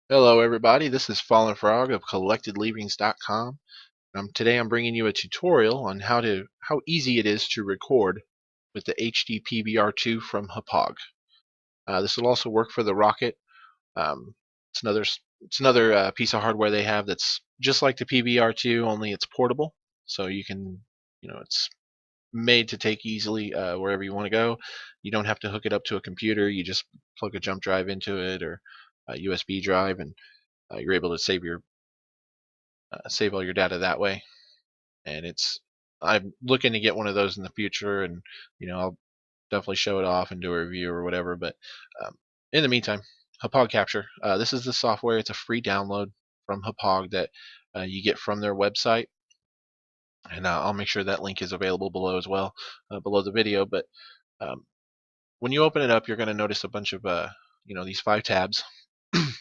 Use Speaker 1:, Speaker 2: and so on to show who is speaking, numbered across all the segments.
Speaker 1: Hello everybody, this is Fallen Frog of CollectedLeavings.com. Today I'm bringing you a tutorial on how easy it is to record with the HD PVR2 from Hauppauge. This will also work for the Rocket. Um, it's another piece of hardware they have that's just like the PVR2, only it's portable. So you can, it's made to take easily wherever you want to go. You don't have to hook it up to a computer. You just plug a jump drive into it or a USB drive, and you're able to save all your data that way. And I'm looking to get one of those in the future, and I'll definitely show it off and do a review or whatever. But um, in the meantime, Hauppauge Capture. This is the software. It's a free download from Hauppauge that you get from their website, and I'll make sure that link is available below as well, below the video. But um, when you open it up, you're going to notice a bunch of these 5 tabs.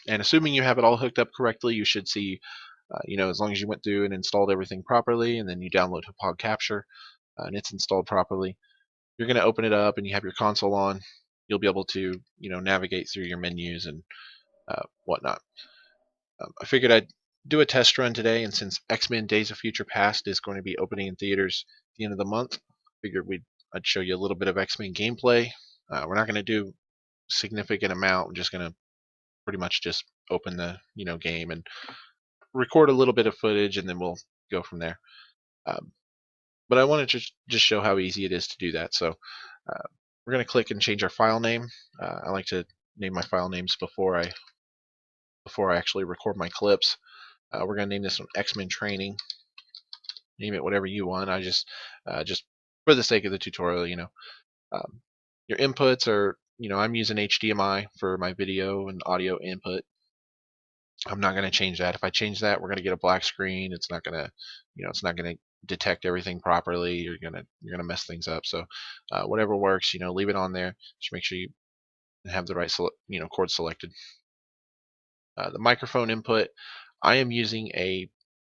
Speaker 1: And assuming you have it all hooked up correctly, you should see as long as you went through and installed everything properly, and then you download Hauppauge Capture, and it's installed properly, you're going to open it up and you have your console on. You'll be able to, navigate through your menus and whatnot. I figured I'd do a test run today, and since X-Men Days of Future Past is going to be opening in theaters at the end of the month, I figured I'd show you a little bit of X-Men gameplay. We're not going to do significant amount. We're just going to pretty much just open the game and record a little bit of footage, and then we'll go from there. Um, but I want to just show how easy it is to do that. So we're going to click and change our file name. I like to name my file names before I actually record my clips. We're going to name this one X-Men Training. Name it whatever you want. I just for the sake of the tutorial, um, your inputs are, I'm using HDMI for my video and audio input. I'm not going to change that. If I change that, we're going to get a black screen. It's not going to, it's not going to detect everything properly. You're gonna mess things up. So whatever works, leave it on there. Just make sure you have the right chord selected. The microphone input, I am using a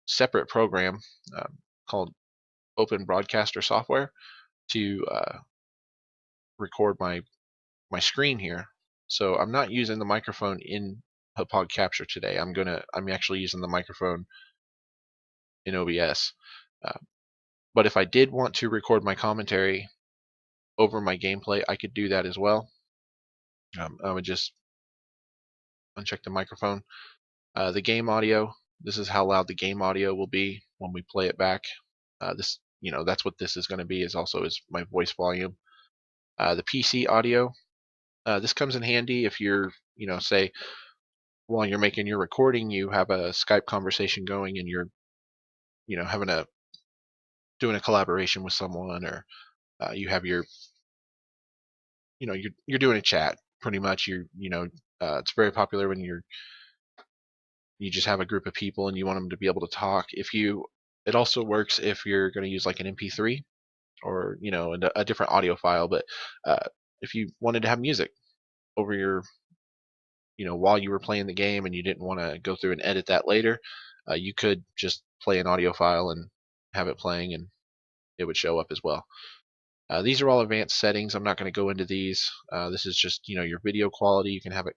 Speaker 1: separate program called Open Broadcaster Software to record my screen here. So I'm not using the microphone in Hauppauge Capture today. I'm actually using the microphone in OBS. Uh, but if I did want to record my commentary over my gameplay, I could do that as well. I would just uncheck the microphone. The game audio, this is how loud the game audio will be when we play it back. That's what this is going to be, is my voice volume. The PC audio, this comes in handy if you're, say, while you're making your recording, you have a Skype conversation going and you're, having doing a collaboration with someone, or you have you're doing a chat pretty much. It's very popular when you just have a group of people and you want them to be able to talk. It also works if you're going to use like an MP3 or a different audio file. But if you wanted to have music over while you were playing the game and you didn't want to go through and edit that later, you could just play an audio file and have it playing, and it would show up as well. These are all advanced settings. I'm not going to go into these. This is just your video quality. You can have it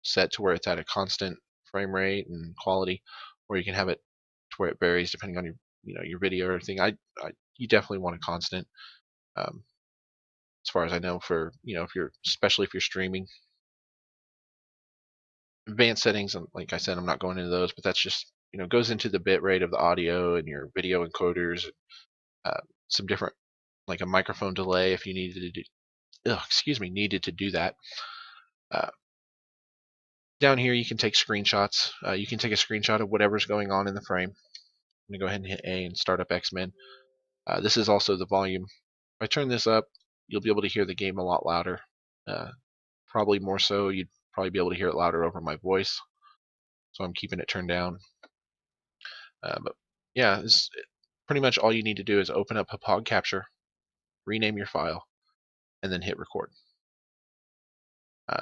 Speaker 1: set to where it's at a constant frame rate and quality, or you can have it to where it varies depending on your video or everything. You definitely want a constant, um, as far as I know, for especially if you're streaming. Advanced settings, and like I said, I'm not going into those, but that's just goes into the bit rate of the audio and your video encoders. Some different, like a microphone delay if you needed to do that. Uh, Down here you can take screenshots. You can take a screenshot of whatever's going on in the frame. I'm gonna go ahead and hit A and start up X-Men. This is also the volume. If I turn this up, you'll be able to hear the game a lot louder. Probably more so, you'd probably be able to hear it louder over my voice. So I'm keeping it turned down. But yeah, pretty much all you need to do is open up Hauppauge Capture, rename your file, and then hit record.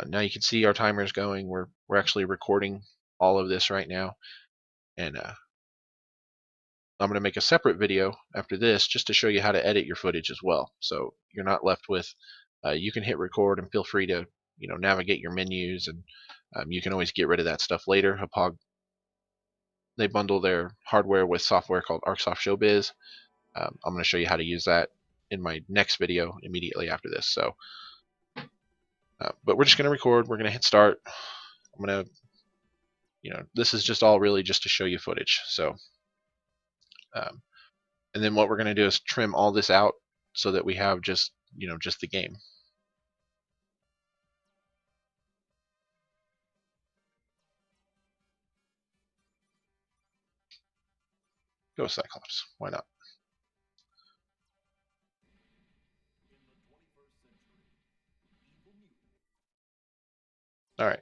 Speaker 1: Now you can see our timer is going. We're actually recording all of this right now, and I'm going to make a separate video after this just to show you how to edit your footage as well. So you're not left with, you can hit record and feel free to navigate your menus and You can always get rid of that stuff later. Hauppauge, they bundle their hardware with software called ArcSoft Showbiz. I'm going to show you how to use that in my next video immediately after this. So, but we're just going to record. We're going to hit start. I'm going to, this is just all really just to show you footage. So, and then what we're going to do is trim all this out so that we have just, just the game. Go Cyclops. Why not? All right.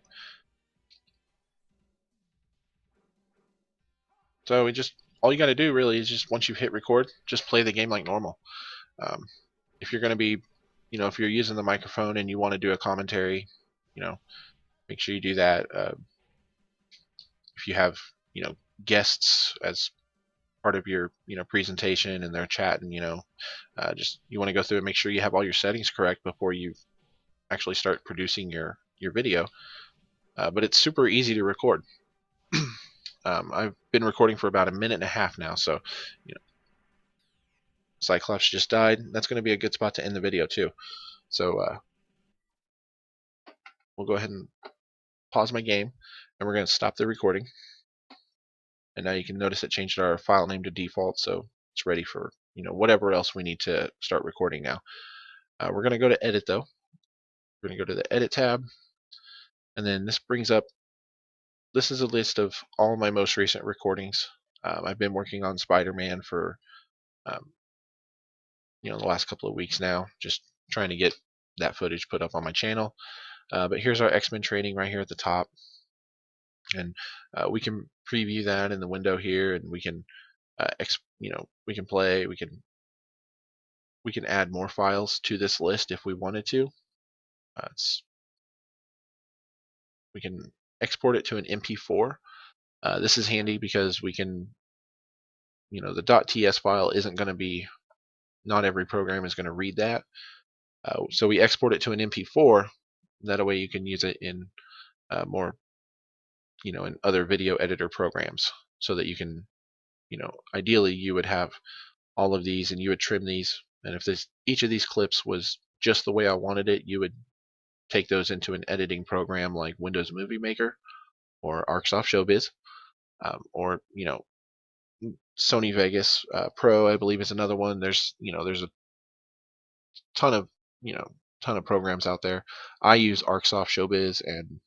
Speaker 1: So all you got to do really is just once you hit record, just play the game like normal. If you're going to be, if you're using the microphone and you want to do a commentary, make sure you do that. If you have, guests as part of your, presentation and they're chatting, just you want to go through and make sure you have all your settings correct before you actually start producing your video. But it's super easy to record. I've been recording for about a minute and a half now, so Cyclops just died. That's going to be a good spot to end the video too. So we'll go ahead and pause my game, and we're going to stop the recording. And now you can notice it changed our file name to default, so it's ready for whatever else we need to start recording now. We're going to go to edit though. We're going to go to the edit tab, and then this brings up. This is a list of all my most recent recordings. I've been working on Spider-Man for the last couple of weeks now, just trying to get that footage put up on my channel. But here's our X-Men training right here at the top, and we can preview that in the window here, and we can we can play, we can add more files to this list if we wanted to. We can export it to an MP4. This is handy because we can, the .ts file isn't going to be, not every program is going to read that. So we export it to an MP4. That way you can use it in more, in other video editor programs, so that you can, ideally you would have all of these and you would trim these. And if each of these clips was just the way I wanted it, you would take those into an editing program like Windows Movie Maker or ArcSoft Showbiz, or Sony Vegas Pro, I believe, is another one. There's a ton of programs out there. I use ArcSoft Showbiz and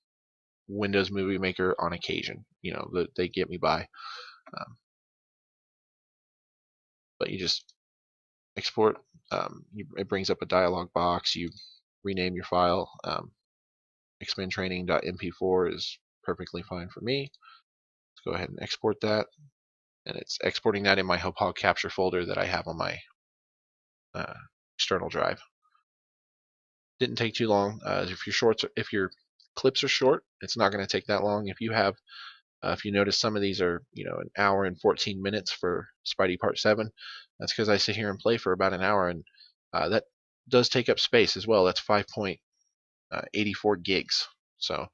Speaker 1: Windows Movie Maker on occasion. They get me by. But you just export. It brings up a dialog box. You rename your file. xmentraining.mp4 is perfectly fine for me. Let's go ahead and export that. And it's exporting that in my Hauppauge Capture folder that I have on my external drive. Didn't take too long. If your clips are short, it's not going to take that long. If you notice some of these are an hour and 14 minutes for Spidey Part 7, that's because I sit here and play for about an hour, and that does take up space as well. That's 5.84 gigs. So,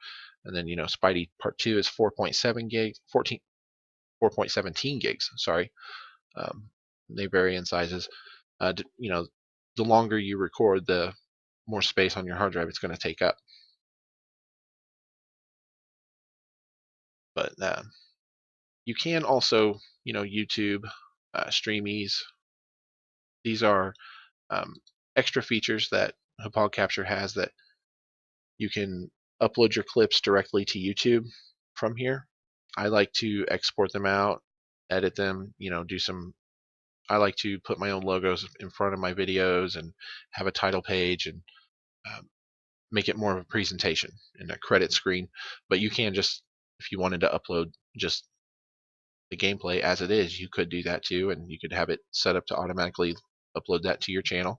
Speaker 1: and then Spidey Part 2 is 4.7 gigs, 4.17 gigs. Sorry, they vary in sizes. The longer you record, the more space on your hard drive it's going to take up. But you can also, YouTube, Streamies. These are extra features that Hauppauge Capture has, that you can upload your clips directly to YouTube from here. I like to export them out, edit them, I like to put my own logos in front of my videos and have a title page, and make it more of a presentation and a credit screen. But you can just, if you wanted to upload just the gameplay as it is, you could do that too, and you could have it set up to automatically upload that to your channel.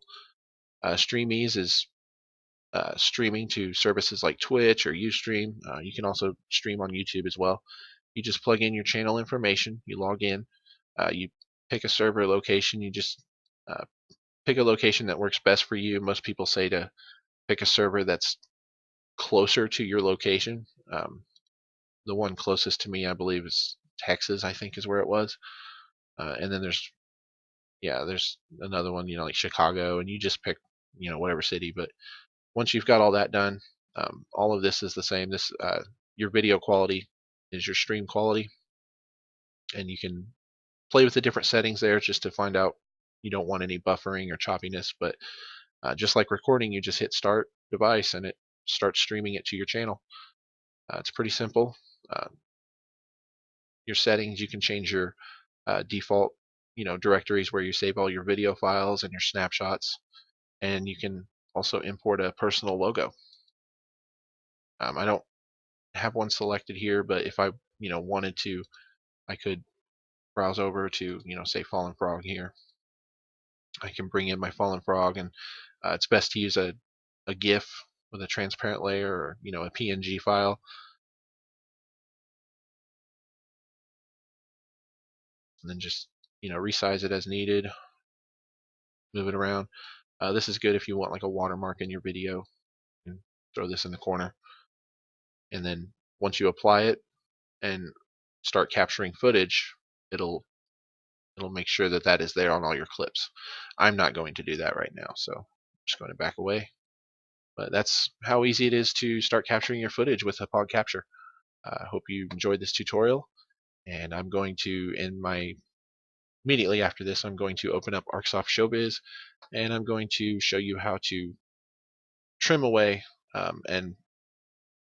Speaker 1: Streamies is streaming to services like Twitch or Ustream. You can also stream on YouTube as well. You just plug in your channel information, you log in, you pick a server location, you just pick a location that works best for you. Most people say to pick a server that's closer to your location. The one closest to me, I believe, is Texas, I think is where it was. And then there's another one, like Chicago, and you just pick, whatever city. But once you've got all that done, all of this is the same. Your video quality is your stream quality, and you can play with the different settings there just to find out you don't want any buffering or choppiness. But just like recording, you just hit start device and it starts streaming it to your channel. It's pretty simple. Uh, your settings, you can change your default directories where you save all your video files and your snapshots, and you can also import a personal logo. I don't have one selected here, but if I wanted to, I could browse over to say Fallen Frog here. I can bring in my Fallen Frog, and it's best to use a GIF with a transparent layer, or a PNG file, and then just resize it as needed, move it around. This is good if you want like a watermark in your video, and throw this in the corner. And then once you apply it and start capturing footage, it'll make sure that that is there on all your clips. I'm not going to do that right now, so I'm just going to back away. But that's how easy it is to start capturing your footage with Hauppauge Capture. I hope you enjoyed this tutorial, and I'm going to immediately after this, I'm going to open up ArcSoft Showbiz, and I'm going to show you how to trim away and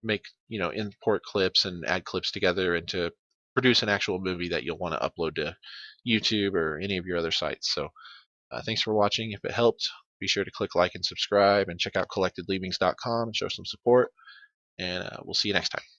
Speaker 1: make import clips and add clips together, and to produce an actual movie that you'll want to upload to YouTube or any of your other sites. So thanks for watching. If it helped, be sure to click like and subscribe, and check out collectedleavings.com and show some support, and we'll see you next time.